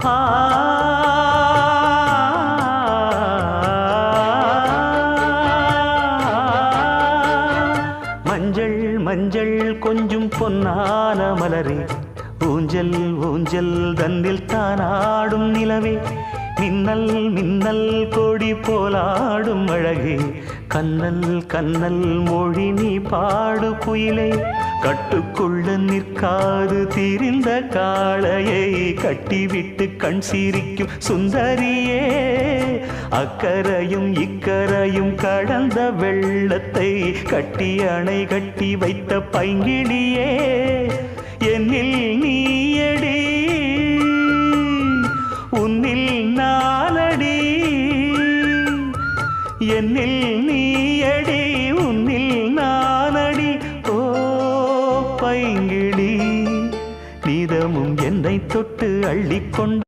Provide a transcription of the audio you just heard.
ஆ மஞ்சள் மஞ்சள் கொஞ்சம் பொன்னான மலரே, ஊஞ்சல் ஊஞ்சல் தன்னில் தானாடும் நிலவே, மின்னல் மின்னல் கொடி போலாடும் அழகே, கண்ணல் கண்ணல் மொழி நீ பாடு குயிலே, கட்டுக்குள்ள நிற்காது திரிந்த காளையை கட்டிவிட்டு கண் சிரிக்கும் சுந்தரியே, அக்கரையும் இக்கரையும் கடந்த வெள்ளத்தை கட்டி அணை கட்டி வைத்த பைங்கிளியே, என்னில் நீயடி உன்னில் நானடி, என்னில் நீயடி உன்னில் நானடி. ஓ பைங்கிளி, நீதமும் என்னை தொட்டு அள்ளிக்கொண்டு